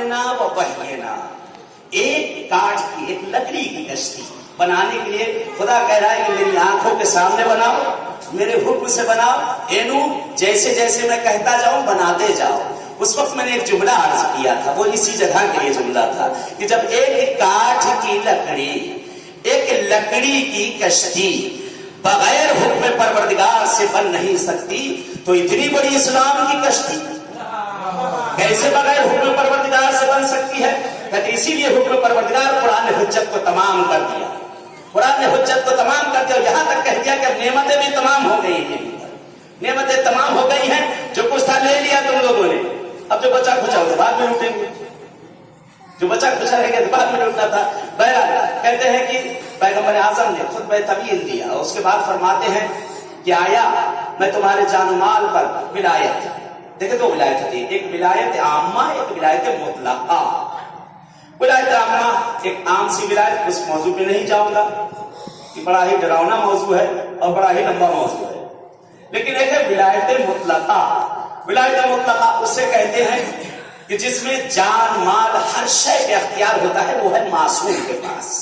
ना वो बहिए ना। एक काठ की, एक लकड़ी की कश्ती बनाने के लिए खुदा कह रहा है कि मेरी आंखों के सामने बनाओ, मेरे हुक्म से बनाओ, एनू जैसे जैसे मैं कहता जाऊं बनाते जाओ। उस वक्त मैंने एक जुमला अर्ज किया था, वो इसी जगह के लिए जुमला था कि जब एक काठ की लकड़ी, एक लकड़ी की कश्ती बगैर हुक्म परवरदिगार से बन नहीं सकती, तो इतनी बड़ी इस्लाम की कश्ती कैसे बगैर हुक्म परवरदिगार से बन सकती है? कहते इसीलिए हुक्म परवरदिगार कुरान ने हुज्जत को तमाम कर दिया। कुरान ने हुज्जत को तमाम कर दिया, यहां तक कह दिया कि अब नेमतें भी तमाम हो गई हैं। नेमतें तमाम हो गई हैं, जो कुछ था ले लिया तुम लोगों ने, अब जो बचा खुचा हो तो बाद में लूटेंगे, जो बचा खुचा रहेगा तो बाद में लूटना था। बहरहाल कहते हैं कि पैगंबर आजम ने खुद तबीयत दिया, उसके बाद फरमाते हैं कि आया मैं तुम्हारे जान-माल पर विलायत, देखे दो विलायत थी, एक विलायत आम्मा, एक विलायत मुतलका। विलायत आम्मा एक आम सी विलायत, उस मौजू पे नहीं जाऊंगा कि बड़ा ही डरावना मौजू है और बड़ा ही लंबा मौजू है, लेकिन एक है विलायत मुतलका। विलायत मुतलका उससे कहते हैं कि जिसमें जान माल हर शय का इख्तियार होता है, वो है मासूम के पास।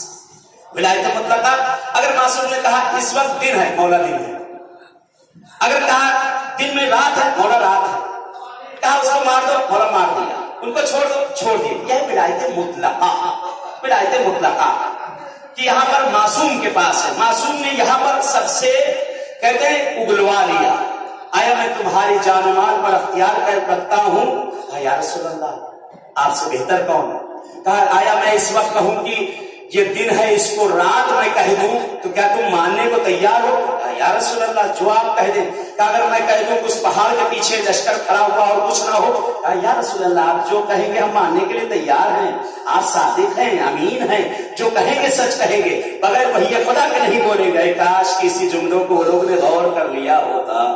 विलायत मुतलका, अगर मासूम ने कहा इस वक्त दिन है, मौला दिन है, अगर कहा दिन में रात है, मौला रात है, कहा उसको मार दो, मौला मार दिया, उनको छोड़ दो, छोड़ दिया। यह विलायत मुतलका, विलायत मुतलका कि यहां पर मासूम के पास है। मासूम ने यहां पर सबसे कहते हैं उगलवा लिया, आया मैं तुम्हारी जान माल पर अख्तियार कर रखता हूं। या रसूल अल्लाह आपसे बेहतर कौन? कहा आया मैं इस वक्त कहूं कि ये दिन है, इसको रात में कह दूं तो क्या तुम मानने को तैयार हो? या रसूल अल्लाह जो आप कह दें। कहा अगर मैं कह दूं उस पहाड़ के पीछे लश्कर खड़ा हुआ और कुछ ना हो? कहा या रसूल अल्लाह आप जो कहेंगे हम मानने के लिए तैयार हैं, आप सादिक हैं, अमीन हैं, जो कहेंगे सच कहेंगे, बगैर वही खुदा के नहीं बोलेंगे। काश किसी जुमलों को लोग ने गौर कर लिया होता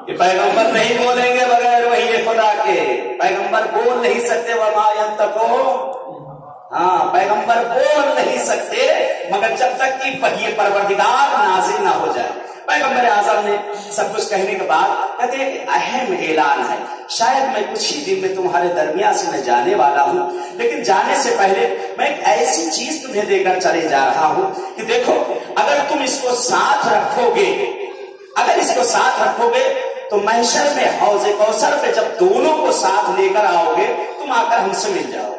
कि पैगंबर नहीं बोलेंगे बगैर वही खुदा के, पैगंबर बोल नहीं सकते, वमा यंतको, हाँ पैगंबर बोल नहीं सकते मगर जब तक कि वही परवरदिगार नाज़िल ना हो जाए। पैगंबर आज़म ने सब कुछ कहने के बाद कहते हैं कि अहम ऐलान है, शायद मैं कुछ ही दिन में तुम्हारे दरमियान से मैं जाने वाला हूं, लेकिन जाने से पहले मैं एक ऐसी चीज तुम्हें देकर चले जा रहा हूं कि देखो अगर तुम इसको साथ रखोगे, अगर इसको साथ रखोगे तो महशर में हौज़े कौसर पे जब दोनों को साथ लेकर आओगे तुम आकर हमसे मिल जाओ।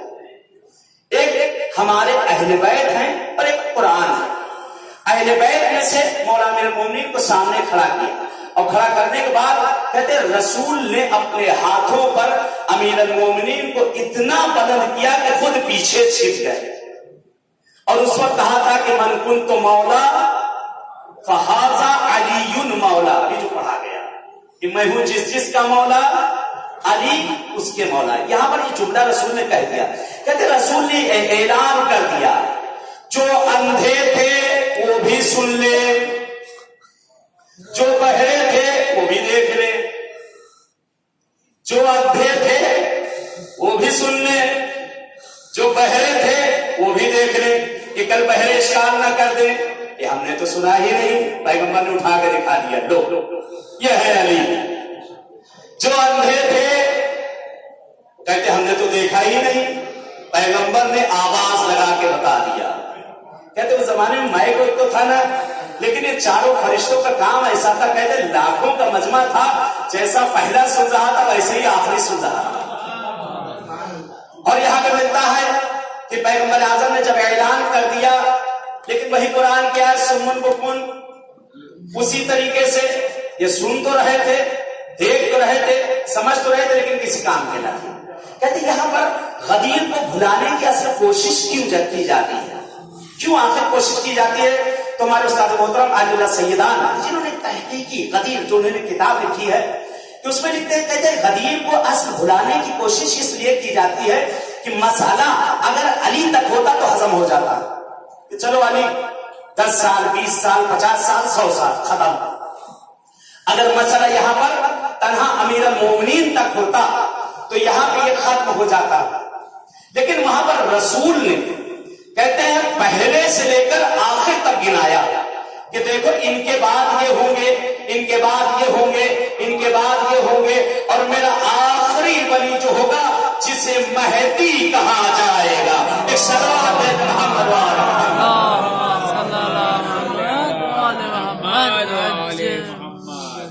एक हमारे अहले बैत हैं और एक कुरान है। अहले बैत में से मौला अमीरुल मोमिनीन को सामने खड़ा किया और खड़ा करने के बाद कहते रसूल ने अपने हाथों पर अमीरुल मोमिनीन को इतना बुलंद किया कि खुद पीछे छिप गए और उस वक्त कहा था कि मन कुन्तु मौला फहाजा अलीयुन मौला। अभी जो पढ़ा गया कि मैं हूं जिसका मौला, अली उसके मौला। यहां पर ये जुमला रसूल ने कह दिया। कहते रसूल ने ऐलान कर दिया जो अंधे थे वो भी सुन ले, जो बहरे थे वो भी देख ले, जो अंधे थे वो भी सुन ले, जो बहरे थे वो भी देख ले। कि कल बहरे इश्काल ना कर दे, ये हमने तो सुना ही नहीं, पैगंबर ने उठा के दिखा दिया, लो यह है अली। जो अंधे थे कहते हमने तो देखा ही नहीं, पैगंबर ने आवाज लगा के बता दिया। कहते उस जमाने में माइक तो था ना, लेकिन ये चारों फरिश्तों का काम ऐसा था, कहते लाखों का मजमा था, जैसा पहला सुन रहा था वैसे ही आखिरी सुन रहा था। और यहां पर मिलता है कि पैगंबर आजम ने जब ऐलान कर दिया, लेकिन वही कुरान क्या है, सुम्मुन बुक्मुन, उसी तरीके से ये सुन तो रहे थे, देख तो रहे थे, समझ तो रहे थे, लेकिन किसी काम के ना थे। कहते यहाँ पर गदीर को भुलाने की असल कोशिश क्यों की जाती है, क्यों आखिर कोशिश की जाती है? तो हमारे उस्ताद मोहतरम आलिउल्लाह सैयदान जिन्होंने तहकीकी गदीर जो उन्होंने किताब लिखी है, कि उसमें लिखते हैं, कहते हैं गदीर को असल भुलाने की कोशिश इसलिए की जाती है कि मसाला अगर अली तक होता तो हजम हो जाता, कि चलो अली 10 साल 20 साल 50 साल 100 साल खत्म। अगर मसला यहां पर तन्हा अमीरुल मोमिनीन तक होता तो यहां पे ये खत्म हो जाता, लेकिन वहां पर रसूल ने कहते हैं पहले से लेकर आखिर तक गिनाया कि देखो इनके बाद ये होंगे, इनके बाद ये होंगे, इनके बाद ये होंगे, और मेरा आखिरी ولی جو ہوگا جسے مہدی کہا جائے گا. ایک صلوات ہے محمد وعلی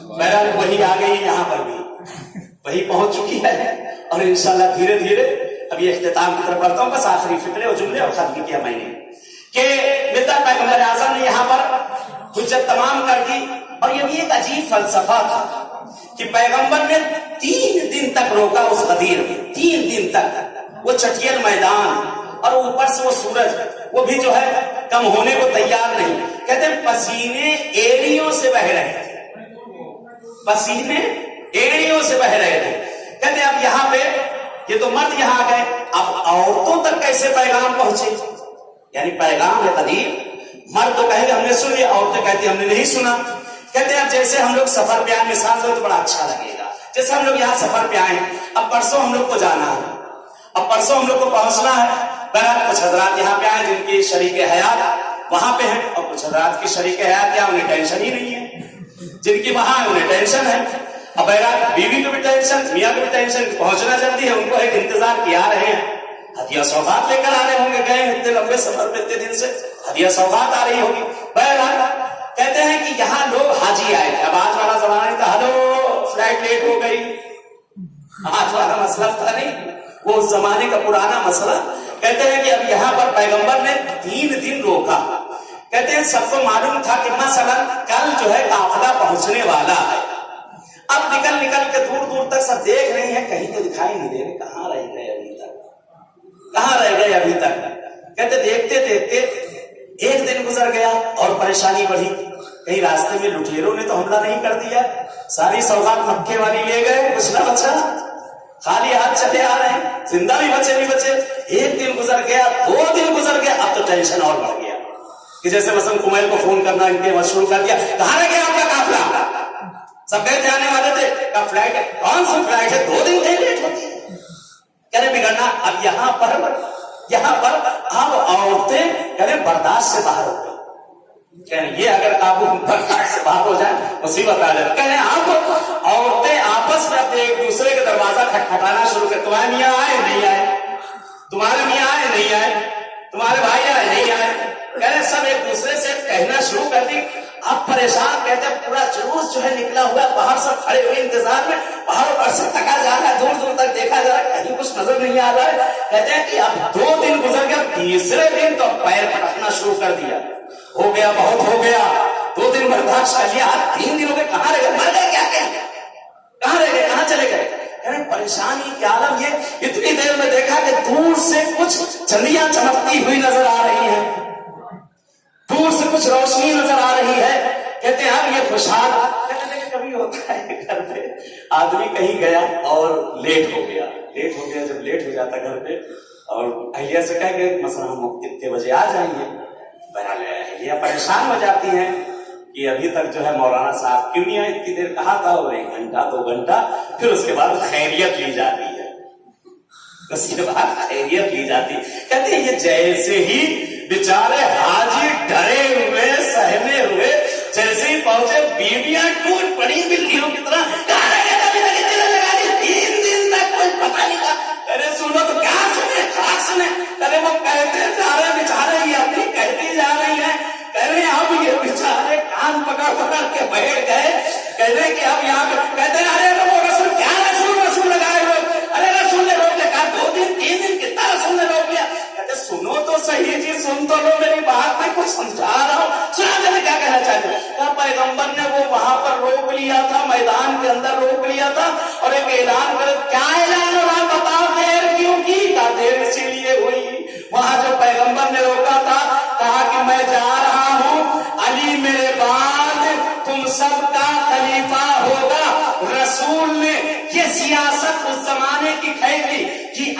بہرحال وہی آ گئی یہاں پر بھی وہی پہنچ چکی ہے اور انشاءاللہ دھیرے دھیرے اب یہ اختتام کی طرف بڑھتا ہوں. بس آخری فکرے اور جملے اور ختم کیا میں نے کہ ملت پیغمبر اعظم نے یہاں پر حجت تمام کر دی. اور یہ بھی ایک عجیب فلسفہ تھا کہ پیغمبر نے 3 دن تک روکا اس غدیر میں. 3 دن تک وہ چٹیل میدان اور اوپر سے وہ سورج وہ بھی جو ہے کم ہونے کو تیار نہیں. کہتے ہیں پسینے ایڑیوں سے بہ رہے تھے. پسینے ایڑیوں سے بہ رہے تھے. کہتے ہیں اب یہاں پہ یہ تو مرد یہاں آ گئے, اب عورتوں تک کیسے پیغام پہنچے؟ یعنی پیغام ہے قدیم. مرد تو کہیں گے ہم نے سن لیا, عورتیں کہتی ہم نے نہیں سنا. کہتے ہیں اب جیسے ہم لوگ سفر پہ آئے, مثال دو تو بڑا اچھا لگے گا. جیسے ہم لوگ یہاں سفر پہ آئے, اب پرسوں ہم لوگ کو جانا ہے, اب پرسوں ہم لوگ کو پہنچنا ہے. بہرحال کچھ حضرات یہاں پہ آئے جن کی شریک حیات وہاں پہ ہیں, اور کچھ حضرات کی شریک حیات کیا انہیں ٹینشن ہی نہیں ہے, جن کی وہاں انہیں ٹینشن ہے. اب بہرحال بیوی کو بھی ٹینشن, میاں کو بھی ٹینشن, پہنچنا جلدی ہے, ان کو ایک انتظار کیا رہے ہیں, ہدیہ سوغات لے کر آ رہے ہوں گے, گئے اتنے لمبے سفر پہ اتنے دن سے ہدیہ سوغات آ رہی ہوگی. بہرحال کہتے ہیں کہ یہاں لوگ حاجی آئے تھے. اب آج والا زمانہ نہیں تھا, ہلو فلائٹ لیٹ ہو گئی, آج والا مسئلہ تھا نہیں, وہ اس زمانے کا پرانا مسئلہ. کہتے ہیں کہ اب یہاں پر پیغمبر نے 3 دن روکا. کہتے ہیں سب کو معلوم تھا کہ مثلا کل جو ہے قافلہ پہنچنے والا ہے. اب نکل نکل کے دور دور تک سب دیکھ رہی ہیں, کہیں تو دکھائی نہیں دے رہے, کہاں رہ گئے ابھی تک, کہاں رہ گئے ابھی تک. کہتے دیکھتے دیکھتے 1 دن گزر گیا اور پریشانی بڑھی. کہیں راستے میں لٹیروں نے تو حملہ نہیں کر دیا, ساری سوغات مکے والی لے گئے, کچھ نہ بچا, خالی ہاتھ چلے آ رہے ہیں, زندہ بھی بچے نہیں بچے. 1 دن گزر گیا, 2 دن گزر گیا, اب تو ٹینشن اور بڑھ گیا کہ جیسے مثلا کمیل کو فون کرنا ان کے مشروع کر دیا, کہاں رہ گیا آپ کا قافلہ, سب گئے تھے آنے والے تھے, کب فلائٹ ہے, کون سی فلائٹ ہے, 2 دن کہیں لیٹ ہوتی ہے. کہہ رہے بگڑنا. اب یہاں پر اب عورتیں کہہ رہے برداشت سے باہر ہو گئی. کہہ رہے یہ اگر آپ برداشت سے باہر ہو جائے مصیبت آ جائے. کہہ رہے آپ عورتیں آپس میں اپنے ایک دوسرے کا دروازہ کھٹکھٹانا شروع کر, تمہارے میاں آئے نہیں آئے, تمہارے میاں آئے نہیں آئے, تمہارے بھائی آئے نہیں آئے. کہہ رہے سب ایک دوسرے سے کہنا شروع کر دی. اب پریشان, کہتے ہیں پورا جلوس جو ہے نکلا ہوا, باہر سب کھڑے ہوئے انتظار میں, باہر پر سے تکا جا رہا ہے, دور دور تک دیکھا جا رہا ہے, کہیں کچھ نظر نہیں آ رہا ہے. کہتے ہیں کہ اب 2 دن گزر گیا, تیسرے دن تو پیر پٹکنا شروع کر دیا. ہو گیا, بہت ہو گیا, 2 دن برداشت کر لیا, 3 دنوں میں کہاں رہ گئے, مر گئے کیا, کہاں رہ گئے, کہاں چلے گئے. پریشانی کے عالم یہ, اتنی دیر میں دیکھا کہ دور سے کچھ چندیاں چمکتی ہوئی نظر آ رہی ہیں, دور سے کچھ روشنی نظر آ رہی ہے. کہتے ہیں اب یہ خوشحال. کہتے ہیں کبھی ہوتا ہے گھر پہ آدمی کہیں گیا اور لیٹ ہو گیا, جب لیٹ ہو جاتا گھر پہ اور اہلیہ سے کہہ گئے مثلا ہم کتنے بجے آ جائیں گے. بہرحال اہلیہ پریشان ہو جاتی ہیں کہ ابھی تک جو ہے مولانا صاحب کیوں نہیں آئے, اتنی دیر کہا تھا, اور 1 گھنٹہ 2 گھنٹہ. پھر اس کے بعد خیریت لی جاتی ہے, اس کے بعد خیریت لی جاتی. کہتے ہیں یہ جیسے ہی بیچارے حاجی ڈرے ہوئے سہمے ہوئے جیسے ہی پہنچے, بیویاں ٹوٹ پڑی بلیوں کی طرح, 3 دن تک کوئی پتہ نہیں تھا. ارے سنو تو کیا سنے, خاک سنے. ارے وہ کہتے جا رہے بیچارے, یہ اپنی کہتی جا رہی ہے. کہہ رہے اب یہ بیچارے کان پکڑ پکڑ کے بیٹھ گئے. کہہ رہے کہ اب یہاں پہ کہتے ہیں ارے وہ رسول, کیا رسول لگائے ہوئے, ارے رسول نے روک لیا. کہا 2 دن 3 دن کتنا رسول نے روک لیا. کہتے سنو تو صحیح جی, سن تو لو میری بات, میں کچھ سمجھا رہا ہوں, سنا جانے کیا کہنا چاہتے ہیں. کہا پیغمبر نے وہ وہاں پر روک لیا تھا, میدان کے اندر روک لیا تھا, اور ایک اعلان کرے. کیا اعلان ہو رہا بتاؤ, دیر کیوں کی. کہا دیر اسی لیے ہوئی, وہاں جو پیغمبر نے روکا تھا, کہا کہ میں جا رہا ہوں, علی میرے بعد تم سب کا خلیفہ ہوگا. رسول نے یہ سیاست اس زمانے کی کھیلی کہ